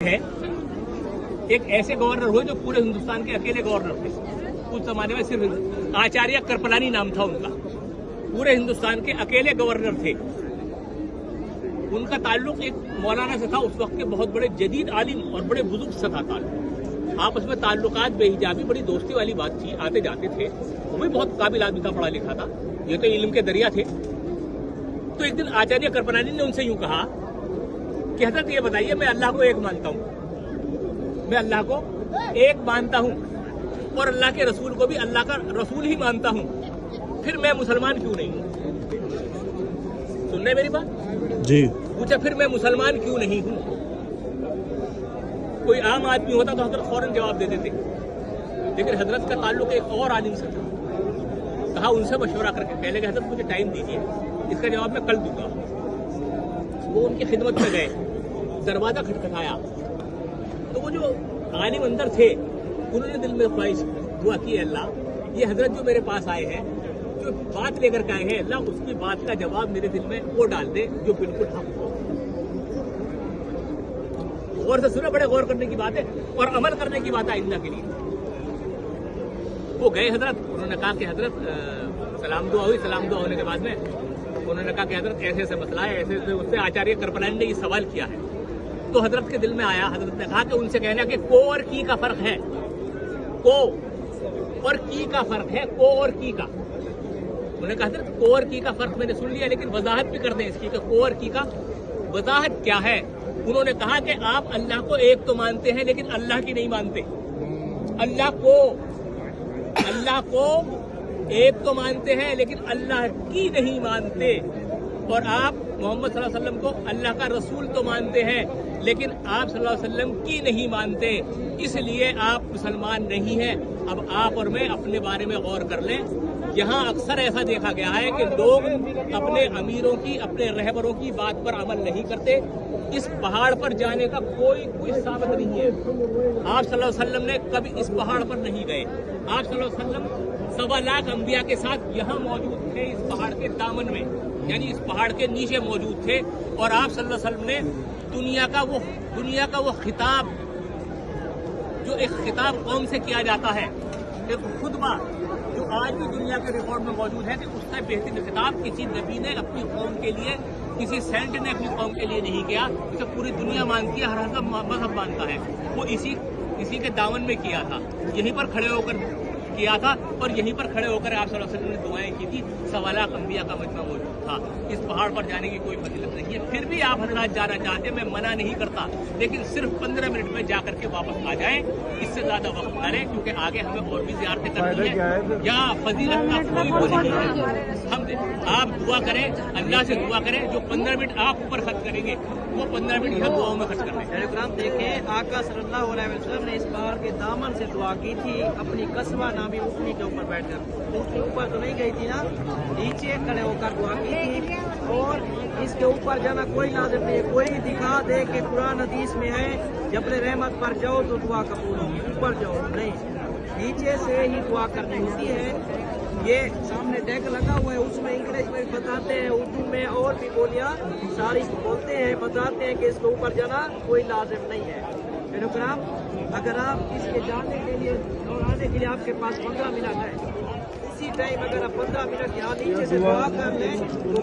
ہے, ایک ایسے گورنر ہوئے جو پورے ہندوستان کے اکیلے گورنر تھے. اس زمانے میں صرف آچاریہ کرپلانی نام تھا ان کا, پورے ہندوستان کے اکیلے گورنر تھے. ان کا تعلق ایک مولانا سے تھا, اس وقت کے بہت بڑے جدید عالم اور بڑے بزرگ سے تھا تعلق. آپس میں تعلقات بے حجابی, بڑی دوستی والی بات تھی, آتے جاتے تھے. وہ بھی بہت قابل آدمی تھا, پڑھا لکھا تھا, یہ تو علم کے دریا تھے. تو ایک دن آچاریہ کرپلانی نے ان سے یوں کہا کہ حضرت یہ بتائیے, میں اللہ کو ایک مانتا ہوں, میں اللہ کو ایک مانتا ہوں اور اللہ کے رسول کو بھی اللہ کا رسول ہی مانتا ہوں, پھر میں مسلمان کیوں نہیں ہوں؟ سن رہے میری بات جی؟ پوچھا پھر میں مسلمان کیوں نہیں ہوں؟ کوئی عام آدمی ہوتا تو حضرت فوراً جواب دے دیتے, لیکن حضرت کا تعلق ایک اور عالم سے تھا. کہا ان سے مشورہ کر کے, پہلے کہ حضرت مجھے ٹائم دیجیے, اس کا جواب میں کل دوں گا. وہ ان کی خدمت میں گئے, دروازہ کھٹکھٹایا تو وہ جو عالم اندر تھے انہوں نے دل میں خواہش دعا کی, اللہ یہ حضرت جو میرے پاس آئے ہیں, جو بات لے کر کے آئے ہیں, اللہ اس کی بات کا جواب میرے دل میں وہ ڈال دے جو بالکل حق ہو. غور سے سنا, بڑے غور کرنے کی بات ہے اور عمل کرنے کی بات ہے آئندہ کے لیے. وہ گئے حضرت, انہوں نے کہا کہ حضرت سلام دعا ہوئی, سلام دعا ہونے کے بعد میں انہوں نے کہا کہ حضرت ایسے ایسے مسئلہ ہے, ایسے ایسے. اس سے آچاریہ کرپلانی نے یہ سوال کیا ہے تو حضرت کے دل میں آیا. حضرت نے کہا کہ ان سے کہنا کہ کو اور کی کا فرق ہے, کو اور کی کا فرق ہے, کو اور کی کا. انہوں نے کہا حضرت کو اور کی کا فرق میں نے سن لیا, لیکن وضاحت بھی کر دیں اس کی کہ کو اور کی کا وضاحت کیا ہے. انہوں نے کہا کہ آپ اللہ کو ایک تو مانتے ہیں لیکن اللہ کی نہیں مانتے. اللہ کو ایک تو مانتے ہیں لیکن اللہ کی نہیں مانتے. اور آپ محمد صلی اللہ علیہ وسلم کو اللہ کا رسول تو مانتے ہیں لیکن آپ صلی اللہ علیہ وسلم کی نہیں مانتے, اس لیے آپ مسلمان نہیں ہیں. اب آپ اور میں اپنے بارے میں غور کر لیں. یہاں اکثر ایسا دیکھا گیا ہے کہ لوگ اپنے امیروں کی, اپنے رہبروں کی بات پر عمل نہیں کرتے. اس پہاڑ پر جانے کا کوئی ثابت نہیں ہے. آپ صلی اللہ علیہ وسلم نے کبھی اس پہاڑ پر نہیں گئے. آپ صلی اللہ علیہ وسلم 1.25 لاکھ انبیاء کے ساتھ یہاں موجود تھے, اس پہاڑ کے دامن میں, یعنی اس پہاڑ کے نیچے موجود تھے. اور آپ صلی اللہ علیہ وسلم نے دنیا کا وہ خطاب, جو ایک خطاب قوم سے کیا جاتا ہے, ایک خطبہ جو آج بھی دنیا کے ریکارڈ میں موجود ہے, کہ اس سے بہترین خطاب کسی نبی نے اپنی قوم کے لیے, کسی سینٹ نے اپنی قوم کے لیے نہیں کیا. اسے پوری دنیا مانتی ہے, ہر مذہب مانتا ہے. وہ اسی کے دامن میں کیا تھا, یہیں پر کھڑے ہو کر کیا تھا, اور یہیں پر کھڑے ہو کر آپ صلی اللہ علیہ وسلم نے دعائیں کی تھی. 1.25 لاکھ انبیاء کا مجمع موجود تھا. اس پہاڑ پر جانے کی کوئی فضیلت نہیں ہے. پھر بھی آپ حضرات جانا چاہتے, میں منع نہیں کرتا, لیکن صرف 15 منٹ میں جا کر کے واپس آ جائیں. اس سے زیادہ وقت نہ لیں, کیونکہ آگے ہمیں اور بھی زیارتیں کرنی ہیں. یا فضیلت کا کوئی وہ نہیں ہے. آپ دعا کریں, اللہ سے دعا کریں, جو 15 منٹ آپ اوپر خرچ کریں گے وہ 15 منٹ یہاں دعاؤں میں خرچ کریں. کرام دیکھیں, آقا صلی اللہ علیہ وسلم نے اس پہاڑ کے دامن سے دعا کی تھی, اپنی قصبہ نامی اونٹنی کے اوپر بیٹھ کر. اونٹنی اوپر تو نہیں گئی تھی نا, نیچے کھڑے ہو کر دعا کی تھی. اور اس کے اوپر جانا کوئی لازم نہیں ہے. کوئی دکھا دے کہ قرآن حدیث میں ہے جب رحمت پر جاؤ تو دعا قبول ہوگی, اوپر جاؤ نہیں, نیچے سے ہی دعا کرنی ہوتی ہے. یہ سامنے ڈیک لگا ہوا ہے, اس میں انگلش میں بتاتے ہیں, اردو میں اور بھی بولیاں ساری بولتے ہیں, بتاتے ہیں کہ اس کے اوپر جانا کوئی لازم نہیں ہے. میرے کرام, اگر آپ اس کے جانے کے لیے اور آنے کے لیے آپ کے پاس 15 منٹ ہے, اسی ٹائم اگر آپ 15 منٹ یہاں نیچے سے دعا کر لیں تو